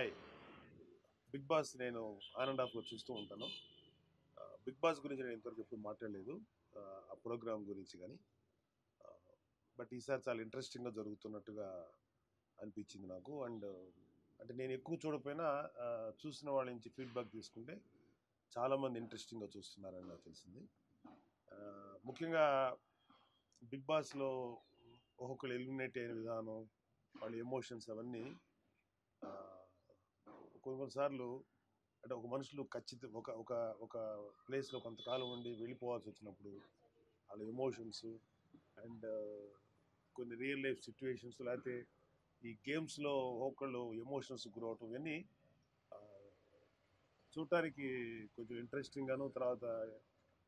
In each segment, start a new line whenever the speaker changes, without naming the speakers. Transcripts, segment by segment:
Hi. 'Big boss' నేను on and ఆఫ్‌లో చూస్తూ ఉంటాను. 'బిగ్ బాస్' గురించి నేను ఇంతవరకు ఎప్పుడు మాట్లాడలేదు. ఆ ప్రోగ్రామ్ గురించి గానీ. బట్ ఈసారి చాలా ఇంట్రెస్టింగ్‌గా జరుగుతున్నట్టుగా అనిపించింది నాకు. అంటే నేను ఎక్కువ చూడకపోయినా చూసిన వాళ్ళ నుంచి ఫీడ్‌బ్యాక్ తీసుకుంటే చాలామంది ఇంట్రెస్టింగ్‌గా చూస్తున్నారని నాకు తెలిసింది. ముఖ్యంగా 'బిగ్ బాస్‌లో' ఒక్కొక్కళ్ళు ఎలిమినేట్ అయిన విధానం, వాళ్ళ ఎమోషన్స్ అవన్నీ ఆహ్, కొన్ని కొన్ని సార్లు అంటే ఒక మనుషులు ఒక ఒక ఒక ప్లేస్‌లో కొంతకాలం ఉండి వెళ్ళిపోవాల్సి వచ్చినప్పుడు వాళ్ళ ఎమోషన్స్ అండ్ కొన్ని రియల్ లైఫ్ సిట్యుయేషన్స్ లేకపోతే ఈ గేమ్స్‌లో ఒక్కొక్కళ్ళు ఎమోషన్స్ గురవటం ఇవన్నీ ఆహ్, చూడటానికి కొంచెం ఇంట్రెస్టింగ్‌గాను తర్వాత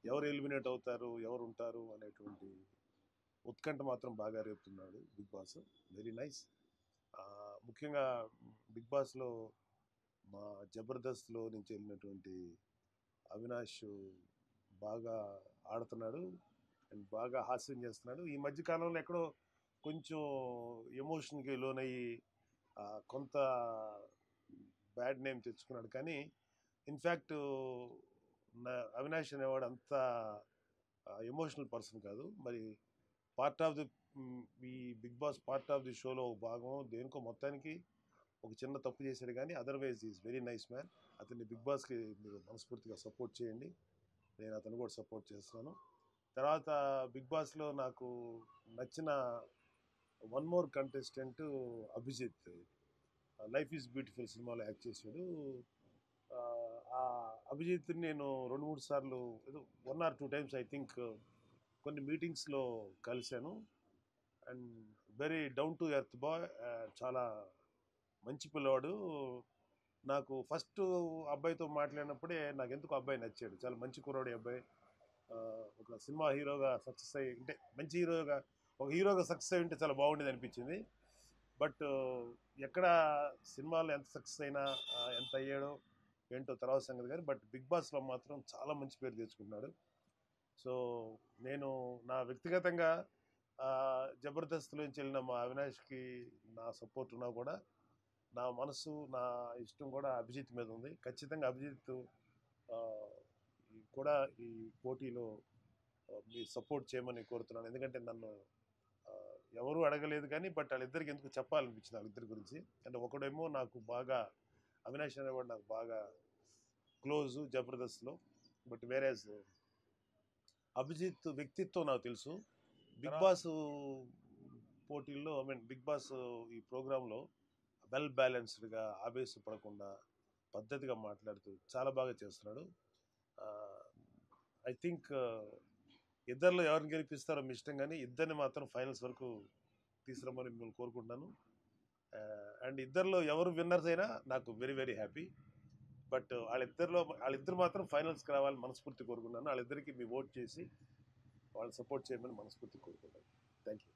ఎవరు ఎలిమినేట్ అవుతారు, ఎవరు ఉంటారు అనేటువంటి ఉత్కంఠ మాత్రం బాగా రేపుతున్నాడు 'బిగ్ బాస్'. Very nice. ముఖ్యంగా 'బిగ్ బాస్‌లో' మా 'జబర్దస్త్‌లో' నుంచి వెళ్ళినటువంటి అవినాష్ బాగా ఆడుతున్నాడు అండ్ బాగా హాస్యం చేస్తున్నాడు. ఈ మధ్య కాలంలో ఎక్కడో కొంచెం ఎమోషన్‌కి లోనయ్యి కొంత బ్యాడ్ నేమ్ తెచ్చుకున్నాడు. కానీ ఇన్‌ఫ్యాక్ట్ అవినాష్ అనేవాడు అంత ఎమోషనల్ పర్సన్ కాదు. మరి పార్ట్ ఆఫ్ ది ఈ 'Bigg Boss' part of the షోలో ఒక భాగం దేనికో మొత్తానికి ఒక చిన్న తప్పు చేశాడు కానీ otherwise is very nice man. అతన్ని 'బిగ్ బాస్'కి మీరు మనస్ఫూర్తిగా సపోర్ట్ చేయండి. నేను అతను కూడా సపోర్ట్ చేస్తున్నాను. తర్వాత 'బిగ్ బాస్'లో నాకు నచ్చిన one more contestant Abhijeet. 'Life is beautiful' సినిమాలో యాక్ట్ చేశాడు. ఆ అభిజిత్ని నేను 2, 3 సార్లు ఏదో 1 ఆర్ 2 టైమ్స్ ఐ థింక్ కొన్ని మీటింగ్స్‌లో కలిశాను. And very down to earth boy. చాలా మంచి పిల్లవాడు. నాకు ఫస్ట్ అబ్బాయితో మాట్లాడినప్పుడే నాకెందుకో అబ్బాయి నచ్చాడు. చాలా మంచి కుర్రాడు ఈ అబ్బాయి. ఒక సినిమా హీరోగా సక్సెస్ అయ్యి అంటే మంచి హీరోగా ఒక హీరోగా సక్సెస్ అయ్యి ఉంటే చాలా బాగుండేది అనిపించింది. బట్ ఎక్కడ సినిమాలో ఎంత సక్సెస్ అయినా ఎంత అయ్యాడో ఏంటో తర్వాత సంగతి కానీ బట్ 'బిగ్ బాస్'లో మాత్రం చాలా మంచి పేరు తెచ్చుకున్నాడు. సో నేను నా వ్యక్తిగతంగా 'జబర్దస్త్' నుంచి వెళ్ళిన మా అవినాష్‌కి నా సపోర్ట్ ఉన్నా కూడా నా మనసు, నా ఇష్టం కూడా అభిజిత్ మీద ఉంది. ఖచ్చితంగా అభిజిత్ ఆహ్, కూడా ఈ పోటీలో మీరు సపోర్ట్ చేయమని కోరుతున్నాను. ఎందుకంటే నన్ను ఎవరు అడగలేదు కానీ బట్ వాళ్ళిద్దరికి ఎందుకు చెప్పాలనిపించింది వాళ్ళిద్దరి గురించి. అంటే ఒకడేమో నాకు బాగా అవినాష్ అనేవాడు నాకు బాగా క్లోజు 'జబర్దస్త్‌లో'. బట్ వేరేజ్ అభిజిత్ వ్యక్తిత్వం నాకు తెలుసు. 'బిగ్ బాస్' పోటీల్లో ఐ మీన్ 'బిగ్ బాస్' ఈ ప్రోగ్రాంలో వెల్ బ్యాలెన్స్డ్‌గా ఆవేశపడకుండా పద్ధతిగా మాట్లాడుతూ చాలా బాగా చేస్తున్నాడు. ఐ థింక్ ఇద్దరిలో ఎవరిని గెలిపిస్తారో మీ ఇష్టం కానీ ఇద్దరిని మాత్రం ఫైనల్స్ వరకు తీసుకురమ్మని మిమ్మల్ని కోరుకుంటున్నాను. అండ్ ఇద్దరిలో ఎవరు విన్నర్స్ అయినా నాకు వెరీ వెరీ హ్యాపీ. బట్ వాళ్ళిద్దరు మాత్రం ఫైనల్స్కి రావాలని మనస్ఫూర్తి కోరుకున్నాను. వాళ్ళిద్దరికి మీ ఓట్ చేసి వాళ్ళని సపోర్ట్ చేయమని మనస్ఫూర్తి కోరుకుంటాను. Thank you.